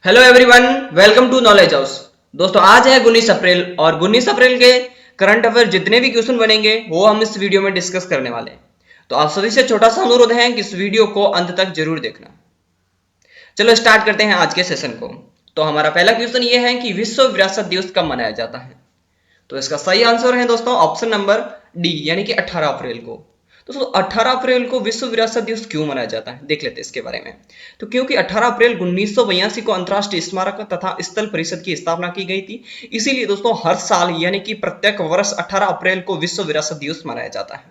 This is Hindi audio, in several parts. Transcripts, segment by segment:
Hello everyone, welcome to knowledge house. दोस्तों आज है 19 अप्रैल और 19 अप्रैल के करंट अफेयर जितने भी क्वेश्चन बनेंगे वो हम इस वीडियो में डिस्कस करने वाले हैं। तो आप सभी से छोटा सा अनुरोध है कि इस वीडियो को अंत तक जरूर देखना। चलो स्टार्ट करते हैं आज के सेशन को। तो हमारा पहला क्वेश्चन ये है कि विश्व विरासत दिवस कब मनाया जाता है। तो इसका सही आंसर है दोस्तों ऑप्शन नंबर डी यानी कि 18 अप्रैल को। दोस्तों 18 अप्रैल को विश्व विरासत दिवस क्यों मनाया जाता है देख लेते हैं इसके बारे में। तो क्योंकि 18 अप्रैल 1982 को अंतर्राष्ट्रीय स्मारक तथा स्थल परिषद की स्थापना की गई थी, इसीलिए दोस्तों हर साल यानी कि प्रत्येक वर्ष 18 अप्रैल को विश्व विरासत दिवस मनाया जाता है।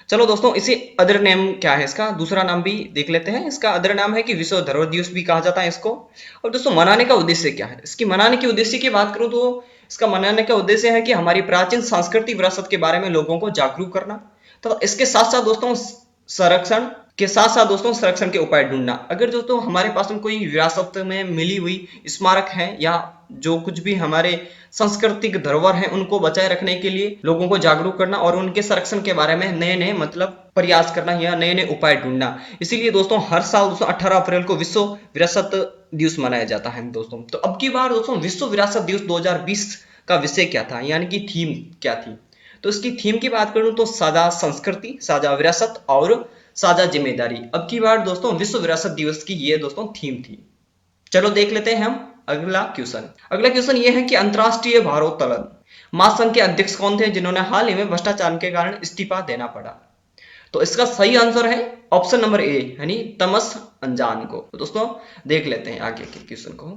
चलो दोस्तों इसे अदर नेम क्या है, इसका दूसरा नाम भी देख लेते हैं। इसका अदर नाम है कि विश्व धरोहर दिवस भी कहा जाता है इसको। और दोस्तों मनाने का उद्देश्य क्या है, इसकी मनाने के उद्देश्य की बात करूं तो इसका मनाने का उद्देश्य है कि हमारी प्राचीन सांस्कृतिक विरासत के बारे में लोगों को जागरूक करना। तो इसके साथ साथ दोस्तों संरक्षण के उपाय ढूंढना। अगर दोस्तों हमारे पास में कोई विरासत में मिली हुई स्मारक है या जो कुछ भी हमारे सांस्कृतिक धरोहर है उनको बचाए रखने के लिए लोगों को जागरूक करना और उनके संरक्षण के बारे में नए नए प्रयास करना या नए नए उपाय ढूंढना। इसीलिए दोस्तों हर साल दोस्तों 18 अप्रैल को विश्व विरासत दिवस मनाया जाता है दोस्तों। तो अब की बार दोस्तों विश्व विरासत दिवस 2020 का विषय क्या था यानी कि थीम क्या थी। तो इसकी थीम की बात करूं तो साझा संस्कृति, साझा विरासत और साझा जिम्मेदारी। अब की बार दोस्तों विश्व विरासत दिवस की ये दोस्तों थीम थी। चलो देख लेते हैं हम अगला क्वेश्चन ये है कि अंतरराष्ट्रीय भारोत्तोलन महासंघ के अध्यक्ष कौन थे जिन्होंने हाल ही में भ्रष्टाचार के कारण इस्तीफा देना पड़ा। तो इसका सही आंसर है ऑप्शन नंबर ए यानी तमस अंजान को। तो दोस्तों देख लेते हैं आगे के क्वेश्चन को।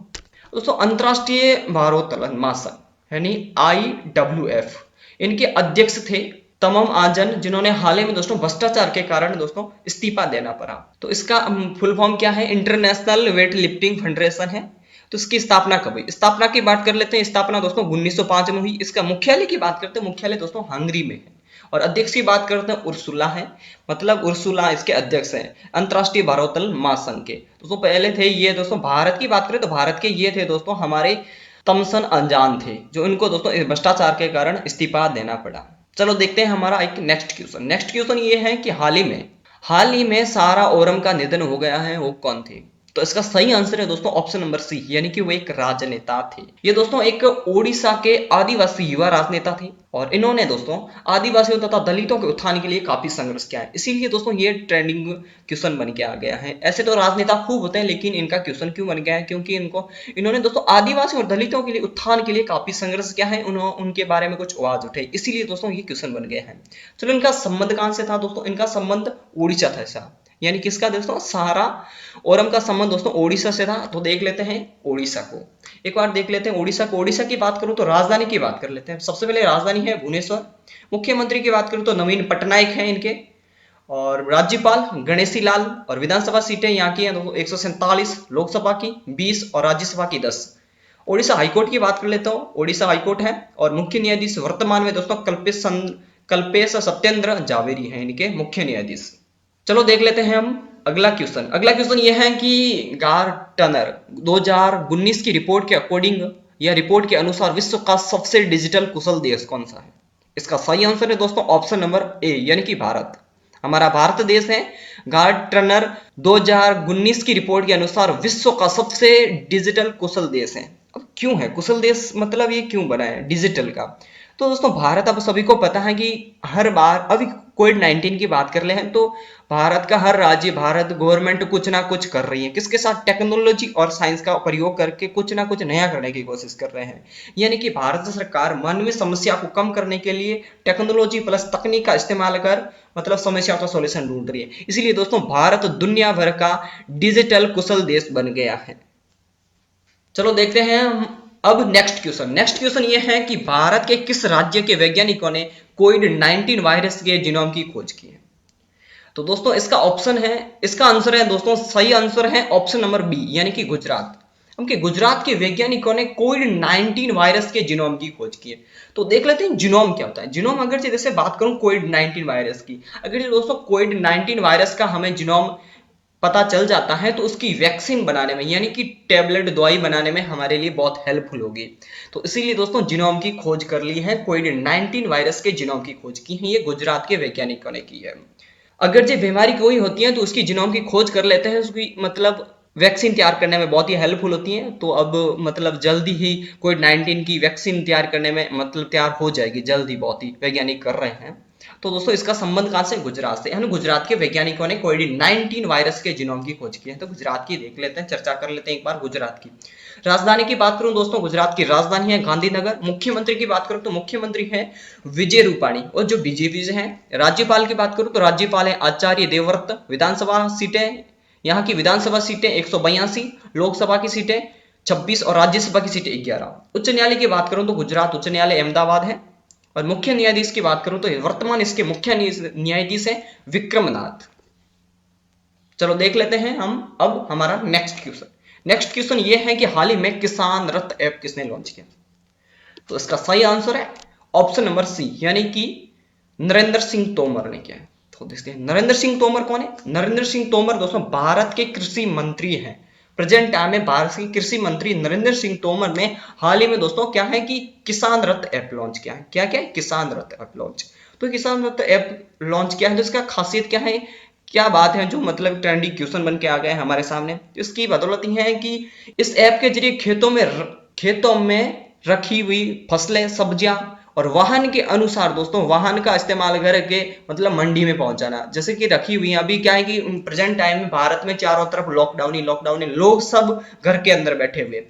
दोस्तों अंतरराष्ट्रीय भारोत्तोलन महासंघ यानी IWF इनके अध्यक्ष थे तमम आजन, जिन्होंने हाल ही में दोस्तों भ्रष्टाचार के कारण दोस्तों इस्तीफा देना पड़ा। तो इसका फुल फॉर्म क्या है, इंटरनेशनल वेट लिफ्टिंग फेडरेशन है। तो इसकी स्थापना कब हुई, स्थापना की बात कर लेते हैं। स्थापना दोस्तों 1905 में हुई। इसका मुख्यालय की बात करते हैं, मुख्यालय दोस्तों हंगरी में है। और अध्यक्ष की बात करते हैं उर्सुला है, मतलब उर्सुला इसके अध्यक्ष हैं अंतरराष्ट्रीय भारोत्तोलन महासंघ के। दोस्तों पहले थे ये दोस्तों, भारत की बात करें तो भारत के ये थे दोस्तों हमारे तमसन अंजान थे, जो इनको दोस्तों भ्रष्टाचार के कारण इस्तीफा देना पड़ा। चलो देखते हैं हमारा एक नेक्स्ट क्वेश्चन ये है कि हाल ही में सारा ओरम का निधन हो गया है, वो कौन थे। तो इसका सही आंसर है दोस्तों ऑप्शन नंबर सी यानी कि वो एक राजनेता थे। ये दोस्तों एक ओडिशा के आदिवासी युवा राजनेता थे और इन्होंने दोस्तों आदिवासियों तथा दलितों के उत्थान के लिए काफी संघर्ष किया है। इसीलिए दोस्तों ये ट्रेंडिंग क्वेश्चन बन के आ गया है। ऐसे तो राजनेता खूब होते हैं लेकिन इनका क्वेश्चन क्यों बन गया है, क्योंकि इन्होंने दोस्तों आदिवासी और दलितों के लिए उत्थान के लिए काफी संघर्ष किया है। उनके बारे में कुछ आवाज उठाई, इसीलिए दोस्तों ये क्वेश्चन बन गए हैं। चलो इनका संबंध कहां से था दोस्तों, इनका संबंध उड़ीसा था ऐसा, यानी किसका दोस्तों, सहारा ओरम का संबंध दोस्तों ओडिशा से था। तो देख लेते हैं ओडिशा को, एक बार देख लेते हैं ओडिशा को। ओडिशा की बात करूं तो राजधानी की बात कर लेते हैं। सबसे पहले राजधानी है भुवनेश्वर। मुख्यमंत्री की बात करूं तो नवीन पटनायक हैं इनके। और राज्यपाल गणेशी लाल। और विधानसभा सीटें यहाँ की हैं 147, लोकसभा की 20 और राज्यसभा की 10। ओडिशा हाईकोर्ट की बात कर लेता हूँ, ओडिशा हाईकोर्ट है और मुख्य न्यायाधीश वर्तमान में दोस्तों कल्पेश सत्येंद्र जावेरी हैं इनके मुख्य न्यायाधीश। चलो देख लेते हैं हम अगला क्वेश्चन ये है कि गार्टनर 2019 की रिपोर्ट के अकॉर्डिंग या रिपोर्ट के अनुसार विश्व का सबसे डिजिटल कुशल देश कौन सा है। इसका सही आंसर है दोस्तों ऑप्शन नंबर ए यानी कि भारत, हमारा भारत देश है। गार्टनर 2019 की रिपोर्ट के अनुसार विश्व का सबसे डिजिटल कुशल देश है। अब क्यों है कुशल देश, मतलब ये क्यों बना है डिजिटल का। तो दोस्तों भारत, अब सभी को पता है कि हर बार अभी कोविड-19 की बात कर ले हैं तो भारत का हर राज्य, भारत गवर्नमेंट कुछ ना कुछ कर रही है, किसके साथ, टेक्नोलॉजी और साइंस का प्रयोग करके कुछ ना कुछ नया करने की कोशिश कर रहे हैं। यानी कि भारत सरकार मानवीय समस्या को कम करने के लिए टेक्नोलॉजी प्लस तकनीक का इस्तेमाल कर मतलब समस्या का सॉल्यूशन ढूंढ रही है। इसलिए दोस्तों भारत दुनिया भर का डिजिटल कुशल देश बन गया है। चलो देखते हैं हम अब नेक्स्ट क्वेश्चन ये है कि भारत के किस राज्य के वैज्ञानिकों ने कोविड-19 वायरस के जीनोम की खोज की है। तो दोस्तों इसका आंसर है दोस्तों, सही आंसर है ऑप्शन नंबर बी यानी कि गुजरात। उनके गुजरात के वैज्ञानिकों ने कोविड-19 वायरस के जीनोम की खोज की है। तो देख लेते हैं जीनोम क्या होता है। जीनोम अगर जैसे बात करूं कोविड-19 वायरस की, अगर दोस्तों कोविड-19 वायरस का हमें जीनोम पता चल जाता है तो उसकी वैक्सीन बनाने में यानी कि टेबलेट दवाई बनाने में हमारे लिए बहुत हेल्पफुल होगी। तो इसीलिए दोस्तों जीनोम की खोज कर ली है, कोविड-19 वायरस के जीनोम की खोज की है, ये गुजरात के वैज्ञानिकों ने की है। अगर जो बीमारी कोई होती है तो उसकी जीनोम की खोज कर लेते हैं, उसकी मतलब वैक्सीन तैयार करने में बहुत ही हेल्पफुल होती हैं। तो अब मतलब जल्दी ही कोविड-19 की वैक्सीन तैयार करने में मतलब तैयार हो जाएगी, जल्दी बहुत ही वैज्ञानिक कर रहे हैं। तो दोस्तों इसका संबंध कहां से? गुजरात से, यानी गुजरात के वैज्ञानिकों ने कोविड-19 वायरस के जीनोम की खोज की है। तो गुजरात की देख लेते हैं, चर्चा कर लेते हैं एक बार गुजरात की। राजधानी की बात करूं दोस्तों, गुजरात की राजधानी है गांधीनगर। मुख्यमंत्री की बात करूं तो मुख्यमंत्री है विजय रूपाणी, और जो बीजेपी से हैं। राज्यपाल की बात करूं तो राज्यपाल है आचार्य देवव्रत। विधानसभा सीटें, यहाँ की विधानसभा सीटें 182, लोकसभा की सीटें 26 और राज्यसभा की सीटें 11। उच्च न्यायालय की बात करूं तो गुजरात उच्च न्यायालय अहमदाबाद है। और मुख्य न्यायाधीश की बात करूं तो वर्तमान इसके मुख्य न्यायाधीश है विक्रमनाथ। चलो देख लेते हैं हम अब हमारा नेक्स्ट क्वेश्चन। नेक्स्ट क्वेश्चन ये है कि हाल ही में किसान रथ ऐप किसने लॉन्च किया? तो इसका सही आंसर है ऑप्शन नंबर सी, यानी कि नरेंद्र सिंह तोमर ने किया है। तो देखते हैं नरेंद्र सिंह तोमर कौन है। नरेंद्र सिंह तोमर दोस्तों भारत के कृषि मंत्री हैं। प्रेजेंट टाइम में भारत के कृषि मंत्री नरेंद्र सिंह तोमर ने हाल ही में दोस्तों क्या है कि किसान रथ ऐप लॉन्च किया है। क्या क्या है? किसान रथ ऐप लॉन्च। तो किसान रथ ऐप लॉन्च किया है तो इसका खासियत क्या है, क्या बात है जो मतलब ट्रेंडी क्वेश्चन बन के आ गए हमारे सामने। इसकी बदौलत यह है कि इस ऐप के जरिए खेतों में रखी हुई फसलें, सब्जियां और वाहन के अनुसार दोस्तों वाहन का इस्तेमाल करके मतलब मंडी में पहुंचाना। जैसे कि रखी हुई है, अभी क्या है कि प्रेजेंट टाइम में भारत में चारों तरफ लॉकडाउन ही लोग सब घर के अंदर बैठे हुए,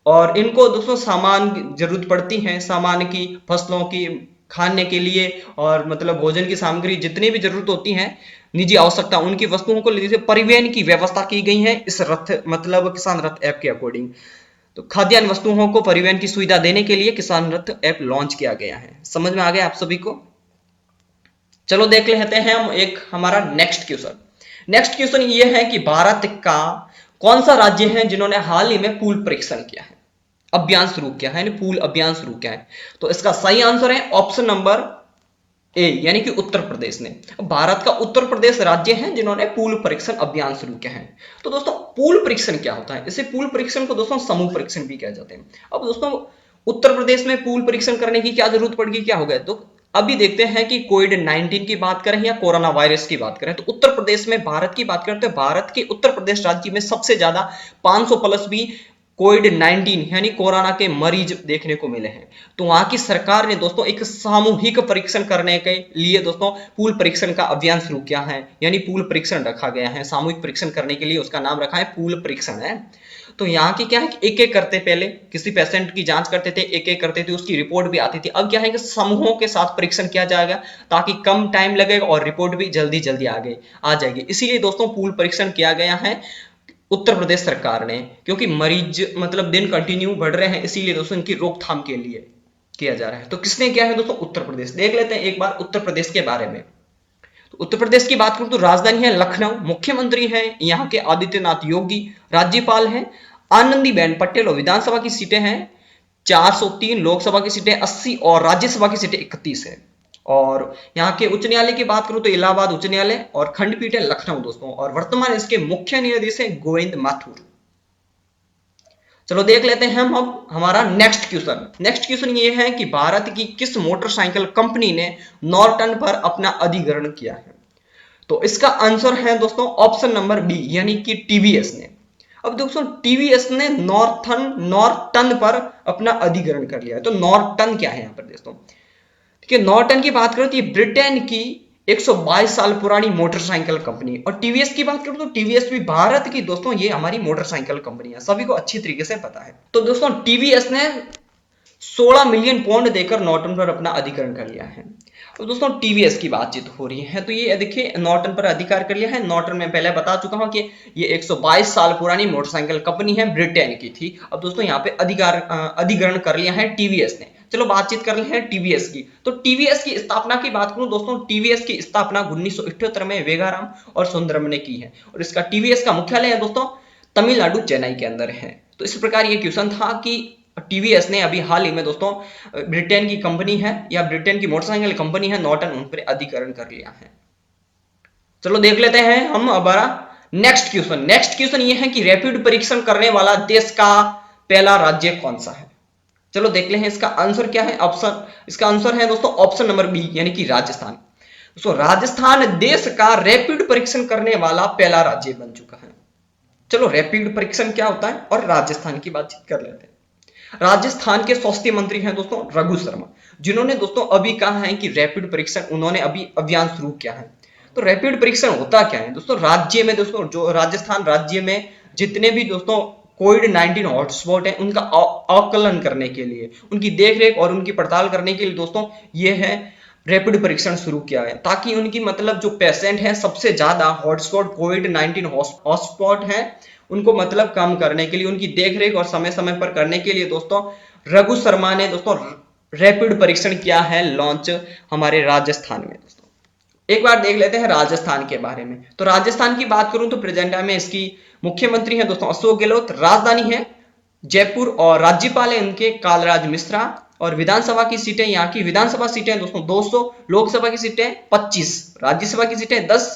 और इनको दोस्तों सामान की जरूरत पड़ती है, सामान की, फसलों की, खाने के लिए और मतलब भोजन की सामग्री जितनी भी जरूरत होती है, निजी आवश्यकता, उनकी वस्तुओं को लेकर परिवहन की व्यवस्था की गई है इस रथ मतलब किसान रथ ऐप के अकॉर्डिंग। तो खाद्यान्न वस्तुओं को परिवहन की सुविधा देने के लिए किसान रथ ऐप लॉन्च किया गया है। समझ में आ गया आप सभी को? चलो देख लेते हैं हम एक हमारा नेक्स्ट क्वेश्चन। नेक्स्ट क्वेश्चन ये है कि भारत का कौन सा राज्य है जिन्होंने हाल ही में पूल परीक्षण किया है, अभियान शुरू किया है, पूल अभियान शुरू किया है। तो इसका सही आंसर है ऑप्शन नंबर ए, यानी कि उत्तर प्रदेश ने। भारत का उत्तर प्रदेश राज्य है जिन्होंने पूल परीक्षण अभियान शुरू किया है। तो दोस्तों पूल परीक्षण क्या होता है? इसे पूल परीक्षण को दोस्तों समूह परीक्षण भी कहा जाते हैं। अब दोस्तों उत्तर प्रदेश में पूल परीक्षण करने की क्या जरूरत पड़ गई, क्या हो गया? तो अभी देखते हैं कि कोविड-19 की बात करें या कोरोना वायरस की बात करें, तो उत्तर प्रदेश में भारत की बात करें तो भारत के उत्तर प्रदेश राज्य में सबसे ज्यादा 500 प्लस भी कोविड-19 यानी कोरोना के मरीज देखने को मिले हैं। तो वहां की सरकार ने दोस्तों एक सामूहिक परीक्षण करने के लिए दोस्तों पूल परीक्षण का अभियान शुरू किया है, यानी पूल परीक्षण रखा गया है। सामूहिक परीक्षण करने के लिए उसका नाम रखा है पूल परीक्षण है। तो यहाँ की क्या है कि एक एक करते, पहले किसी पेशेंट की जांच करते थे, एक एक करते थे, उसकी रिपोर्ट भी आती थी। अब क्या है कि समूहों के साथ परीक्षण किया जाएगा ताकि कम टाइम लगेगा और रिपोर्ट भी जल्दी जल्दी आ जाएगी। इसीलिए दोस्तों पूल परीक्षण किया गया है उत्तर प्रदेश सरकार ने, क्योंकि मरीज मतलब दिन कंटिन्यू बढ़ रहे हैं, इसीलिए दोस्तों इनकी रोकथाम के लिए किया जा रहा है। तो किसने किया है दोस्तों? उत्तर प्रदेश। देख लेते हैं एक बार उत्तर प्रदेश के बारे में। तो उत्तर प्रदेश की बात करूं तो राजधानी है लखनऊ, मुख्यमंत्री है यहाँ के आदित्यनाथ योगी, राज्यपाल है आनंदीबेन पटेल और विधानसभा की सीटें हैं 403, लोकसभा की सीटें 80 और राज्यसभा की सीटें 31 है। और यहाँ के उच्च न्यायालय की बात करूं तो इलाहाबाद उच्च न्यायालय और खंडपीठ है लखनऊ दोस्तों, और वर्तमान इसके मुख्य न्यायाधीश है गोविंद माथुर। चलो देख लेते हैं हम अब हमारा नेक्स्ट क्वेश्चन। नेक्स्ट क्वेश्चन ये है कि भारत की किस मोटरसाइकिल कंपनी ने नॉर्टन पर अपना अधिग्रहण किया है? तो इसका आंसर है दोस्तों ऑप्शन नंबर बी, यानी कि टीवीएस ने। अब दोस्तों टीवीएस ने नॉर्टन पर अपना अधिग्रहण कर लिया है। तो नॉर्टन क्या है यहाँ पर दोस्तों? देखिए नॉर्टन की बात करें तो ये ब्रिटेन की 122 साल पुरानी मोटरसाइकिल कंपनी, और टीवीएस की बात करूं तो टीवीएस भी भारत की दोस्तों ये हमारी मोटरसाइकिल कंपनी है, सभी को अच्छी तरीके से पता है। तो दोस्तों टीवीएस ने 16 मिलियन पाउंड देकर नॉर्टन पर अपना अधिग्रहण कर लिया है। तो दोस्तों टीवीएस की बातचीत हो रही है, तो ये देखिए नॉर्टन पर अधिकार कर लिया है। नॉर्टन में पहले बता चुका हूं कि ये 122 साल पुरानी मोटरसाइकिल कंपनी है, ब्रिटेन की थी। अब दोस्तों यहाँ पे अधिग्रहण कर लिया है टीवीएस ने। चलो बातचीत कर रहे हैं टीवीएस की। तो टीवीएस की स्थापना की बात करूं दोस्तों, टीवीएस की स्थापना 1978 में वेगाराम और सुंदरम ने की है, और इसका टीवीएस का मुख्यालय है दोस्तों तमिलनाडु चेन्नई के अंदर है। तो इस प्रकार ये क्वेश्चन था कि टीवीएस ने अभी हाल ही में दोस्तों ब्रिटेन की कंपनी है या ब्रिटेन की मोटरसाइकिल कंपनी है नॉर्टन, उन पर अधिग्रहण कर लिया है। चलो देख लेते हैं हम हमारा नेक्स्ट क्वेश्चन। नेक्स्ट क्वेश्चन ये है कि रैपिड परीक्षण करने वाला देश का पहला राज्य कौन सा है? चलो देख ले हैं इसका आंसर क्या है। इसका आंसर है दोस्तों ऑप्शन नंबर बी, यानी कि राजस्थान। दोस्तों राजस्थान देश का रैपिड परीक्षण करने वाला पहला राज्य बन चुका है। चलो रैपिड परीक्षण क्या होता है और राजस्थान की बातचीत कर लेते हैं। राजस्थान के स्वास्थ्य मंत्री हैं दोस्तों रघु शर्मा, जिन्होंने दोस्तों अभी कहा है कि रैपिड परीक्षण उन्होंने अभी अभियान शुरू किया है। तो रैपिड परीक्षण होता क्या है दोस्तों, राज्य में दोस्तों जो राजस्थान राज्य में जितने भी दोस्तों कोविड-19 हॉटस्पॉट है उनका आकलन करने के लिए, उनकी देखरेख और उनकी पड़ताल करने के लिए दोस्तों ये है रैपिड परीक्षण शुरू किया है, ताकि उनकी मतलब जो पेशेंट है सबसे ज्यादा हॉटस्पॉट कोविड-19 हॉटस्पॉट है उनको मतलब कम करने के लिए, उनकी देखरेख और समय समय पर करने के लिए दोस्तों रघु शर्मा ने दोस्तों रैपिड परीक्षण किया है लॉन्च हमारे राजस्थान में। दोस्तों एक बार देख लेते हैं राजस्थान के बारे में। तो राजस्थान की बात करूं तो प्रेजेंट में इसकी मुख्यमंत्री हैं दोस्तों अशोक गहलोत, राजधानी है जयपुर और राज्यपाल है उनके कालराज मिश्रा, और विधानसभा की सीटें यहाँ की विधानसभा सीटें दोस्तों 200, लोकसभा की सीटें 25, राज्यसभा की सीटें 10,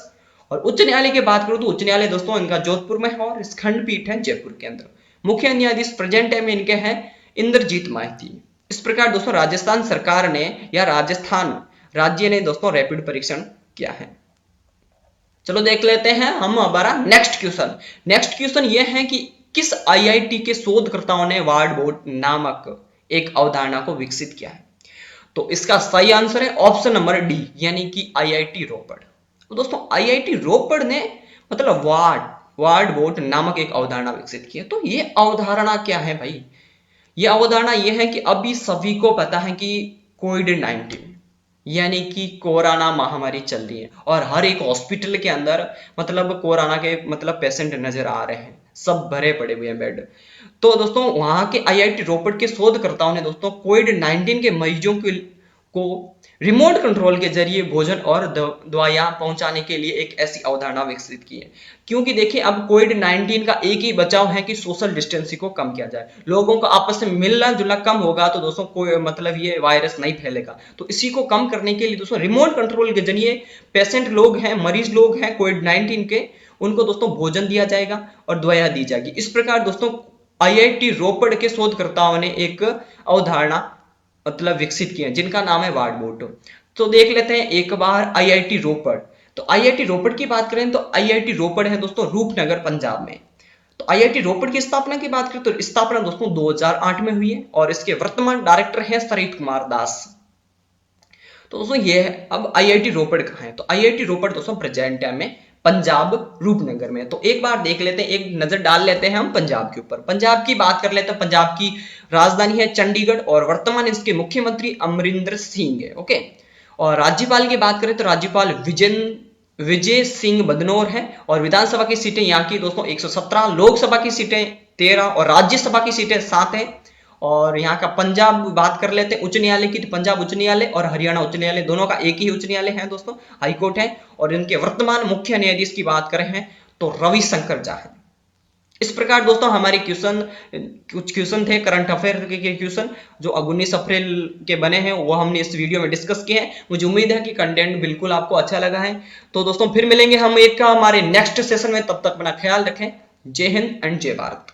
और उच्च न्यायालय की बात करूं तो उच्च न्यायालय दोस्तों इनका जोधपुर में है और इस खंडपीठ है जयपुर के अंदर। मुख्य न्यायाधीश प्रेजेंट में इनके हैं इंद्रजीत महांती। इस प्रकार दोस्तों राजस्थान सरकार ने या राजस्थान राज्य ने दोस्तों रैपिड परीक्षण किया है। चलो देख लेते हैं हम हमारा नेक्स्ट क्वेश्चन। नेक्स्ट क्वेश्चन ये है कि किस आईआईटी के शोधकर्ताओं ने वार्ड बोर्ड नामक एक अवधारणा को विकसित किया है। तो इसका सही आंसर है ऑप्शन नंबर डी, यानी कि आईआईटी रोपड़। तो दोस्तों आईआईटी रोपड़ ने मतलब वार्ड बोर्ड नामक एक अवधारणा विकसित की है। तो ये अवधारणा क्या है भाई, ये अवधारणा ये है कि अभी सभी को पता है कि कोविड-19 यानी कि कोरोना महामारी चल रही है और हर एक हॉस्पिटल के अंदर मतलब कोरोना के मतलब पेशेंट नजर आ रहे हैं, सब भरे पड़े हुए हैं बेड। तो दोस्तों वहां के आईआईटी रोपड़ के शोधकर्ताओं ने दोस्तों कोविड-19 के मरीजों को रिमोट कंट्रोल के जरिए भोजन और दवाइयां पहुंचाने के लिए एक ऐसी अवधारणा विकसित की है। क्योंकि देखिए अब कोविड-19 का एक ही बचाव है कि सोशल डिस्टेंसिंग को कम किया जाए, लोगों को आपस में मिलना जुलना कम होगा तो दोस्तों कोई मतलब ये वायरस नहीं फैलेगा। तो इसी को कम करने के लिए दोस्तों रिमोट कंट्रोल के जरिए पेशेंट लोग हैं, मरीज लोग हैं कोविड-19 के, उनको दोस्तों भोजन दिया जाएगा और दवाइयां दी जाएगी। इस प्रकार दोस्तों आईआईटी रोपड़ के शोधकर्ताओं ने एक अवधारणा मतलब विकसित किए हैं जिनका नाम है वार्ड बोर्ड। तो देख लेते हैं एक बार आईआईटी रोपड़। तो आईआईटी रोपड़ की बात करें तो आईआईटी रोपड़ है दोस्तों रूपनगर पंजाब में। तो आईआईटी रोपड़ की स्थापना की बात करें तो स्थापना दोस्तों 2008 में हुई है और इसके वर्तमान डायरेक्टर हैं सरित कुमार दास। तो दोस्तों ये है अब आईआईटी रोपड़ कहाँ है। तो आईआईटी रोपड़ दोस्तों प्रेजेंट टाइम में पंजाब रूपनगर में। तो एक बार देख लेते हैं, एक नजर डाल लेते हैं हम पंजाब के ऊपर। पंजाब की बात कर लेते हैं। पंजाब की राजधानी है चंडीगढ़ और वर्तमान इसके मुख्यमंत्री अमरिंदर सिंह है। ओके, और राज्यपाल की बात करें तो राज्यपाल विजय सिंह बदनौर है और विधानसभा की सीटें यहाँ की दोस्तों 117, लोकसभा की सीटें 13 और राज्यसभा की सीटें 7 है। और यहाँ का पंजाब बात कर लेते हैं उच्च न्यायालय की, तो पंजाब उच्च न्यायालय और हरियाणा उच्च न्यायालय दोनों का एक ही उच्च न्यायालय है दोस्तों, हाई कोर्ट है। और इनके वर्तमान मुख्य न्यायाधीश की बात करें हैं तो रविशंकर झा है। इस प्रकार दोस्तों हमारे कुछ क्वेश्चन थे करंट अफेयर के क्वेश्चन जो 19 अप्रैल के बने हैं, वो हमने इस वीडियो में डिस्कस किए हैं। मुझे उम्मीद है कि कंटेंट बिल्कुल आपको अच्छा लगा है। तो दोस्तों फिर मिलेंगे हम एक हमारे नेक्स्ट सेशन में, तब तक अपना ख्याल रखें। जय हिंद एंड जय भारत।